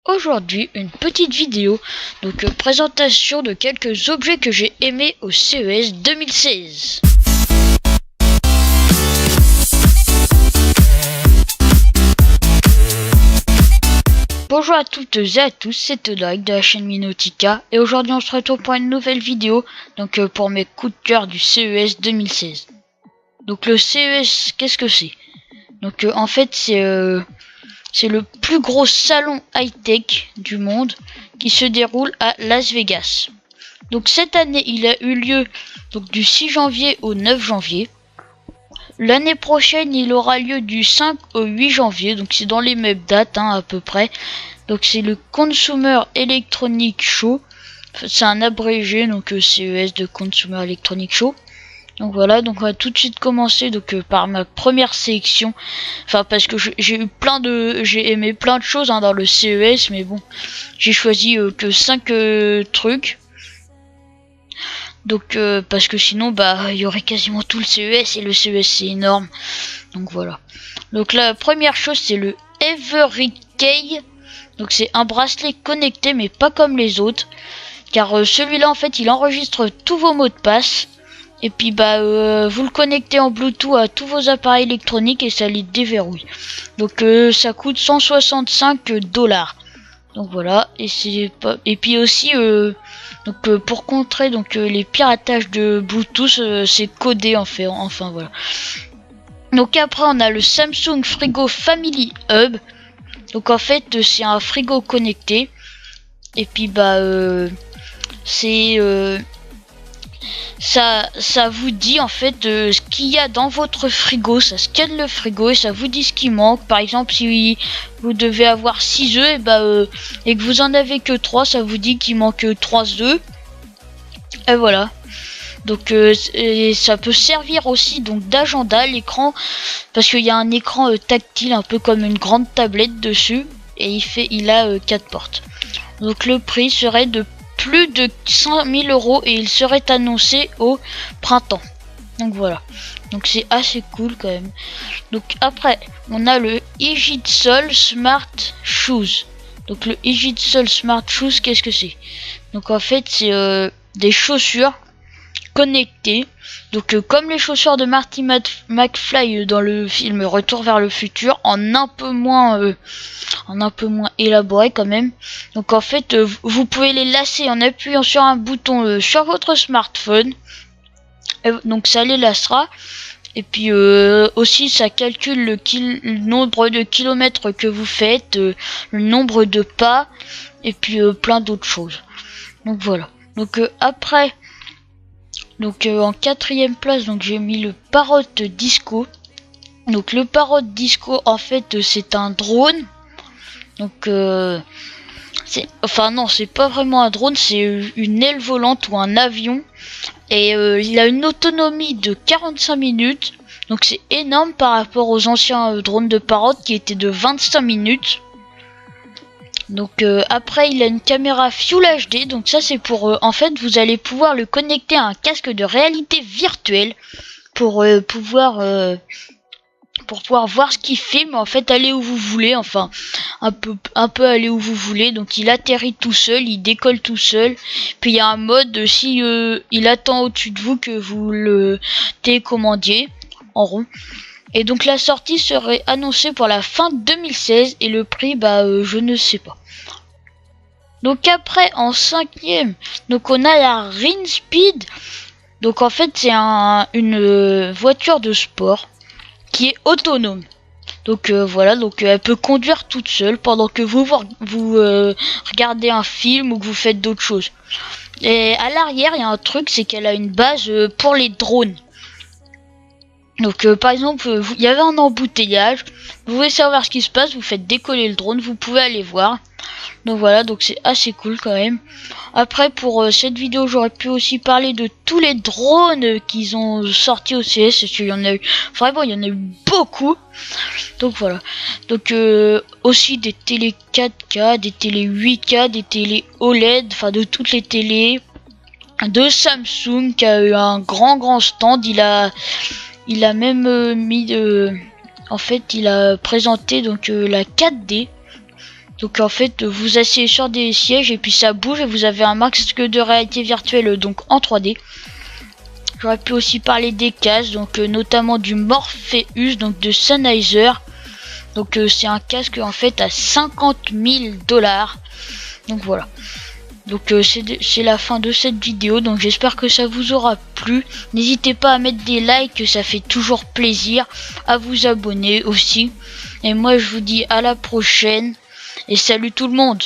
Aujourd'hui, une petite vidéo, présentation de quelques objets que j'ai aimés au CES 2016. Bonjour à toutes et à tous, c'est Todrick de la chaîne Minautica et aujourd'hui on se retrouve pour une nouvelle vidéo, pour mes coups de cœur du CES 2016. Donc le CES, qu'est-ce que c'est? En fait c'est le plus gros salon high-tech du monde qui se déroule à Las Vegas. Donc cette année, il a eu lieu du 6 janvier au 9 janvier. L'année prochaine, il aura lieu du 5 au 8 janvier. Donc c'est dans les mêmes dates à peu près. Donc c'est le Consumer Electronic Show. C'est un abrégé, CES de Consumer Electronic Show. Donc voilà, on va tout de suite commencer par ma première sélection. Enfin parce que j'ai aimé plein de choses dans le CES, mais bon, j'ai choisi que 5 trucs. Parce que sinon il y aurait quasiment tout le CES et le CES c'est énorme. Donc voilà. Donc la première chose c'est le Everykey. Donc c'est un bracelet connecté mais pas comme les autres, car celui-là en fait il enregistre tous vos mots de passe. Et puis vous le connectez en Bluetooth à tous vos appareils électroniques et ça les déverrouille. Donc ça coûte 165 $. Donc voilà, et puis aussi pour contrer les piratages de Bluetooth, c'est codé enfin voilà. Donc après on a le Samsung Frigo Family Hub. Donc en fait c'est un frigo connecté. Et puis ça vous dit en fait ce qu'il y a dans votre frigo, ça scanne le frigo et ça vous dit ce qui manque. Par exemple si vous devez avoir 6 œufs et que vous en avez que 3, ça vous dit qu'il manque 3 œufs. Et voilà. Donc et ça peut servir aussi d'agenda, l'écran, parce qu'il y a un écran tactile un peu comme une grande tablette dessus et il a 4 portes. Donc le prix serait de plus de 5000 € et il serait annoncé au printemps. Donc voilà. Donc c'est assez cool quand même. Donc après, on a le Higitsol Smart Shoes. Donc le Higitsol Smart Shoes, qu'est-ce que c'est? Donc en fait, c'est des chaussures connectées. Donc comme les chaussures de Marty McFly dans le film Retour vers le futur, en un peu moins élaboré quand même. Donc en fait vous pouvez les lasser en appuyant sur un bouton sur votre smartphone. Donc ça les lassera. Et puis aussi ça calcule le nombre de kilomètres que vous faites, le nombre de pas, et puis plein d'autres choses. Donc voilà. Donc après, en 4e place, j'ai mis le Parrot Disco. Donc le Parrot Disco en fait c'est un drone. Donc c'est pas vraiment un drone, c'est une aile volante ou un avion. Et il a une autonomie de 45 minutes. Donc c'est énorme par rapport aux anciens drones de Parrot qui étaient de 25 minutes. Donc après il a une caméra Full HD. Donc ça c'est pour en fait vous allez pouvoir le connecter à un casque de réalité virtuelle pour pouvoir voir ce qu'il filme, en fait aller où vous voulez, enfin un peu aller où vous voulez. Donc il atterrit tout seul, il décolle tout seul. Puis il y a un mode si il attend au-dessus de vous que vous le télécommandiez en rond. Et donc la sortie serait annoncée pour la fin 2016 et le prix je ne sais pas. Donc après en 5e, on a la Ring Speed. Donc en fait c'est une voiture de sport qui est autonome. Donc voilà, elle peut conduire toute seule pendant que vous regardez un film ou que vous faites d'autres choses. Et à l'arrière, il y a un truc, c'est qu'elle a une base pour les drones. Donc par exemple, il y avait un embouteillage, vous voulez savoir ce qui se passe, vous faites décoller le drone, vous pouvez aller voir. Donc voilà, c'est assez cool quand même. Après pour cette vidéo, j'aurais pu aussi parler de tous les drones qu'ils ont sortis au CS, parce qu'il y en a eu, vraiment il y en a eu beaucoup. Donc voilà. Donc aussi des télé 4K, des télé 8K, des télé OLED, enfin de toutes les télés. De Samsung qui a eu un grand stand, il a même mis en fait il a présenté la 4D. Donc en fait vous asseyez sur des sièges et puis ça bouge et vous avez un masque de réalité virtuelle donc en 3D. J'aurais pu aussi parler des casques, donc notamment du Morpheus, donc de Sennheiser. Donc c'est un casque en fait à 50 000 $. Donc voilà. Donc c'est la fin de cette vidéo, donc j'espère que ça vous aura plu. N'hésitez pas à mettre des likes, ça fait toujours plaisir. À vous abonner aussi. Et moi je vous dis à la prochaine. Et salut tout le monde!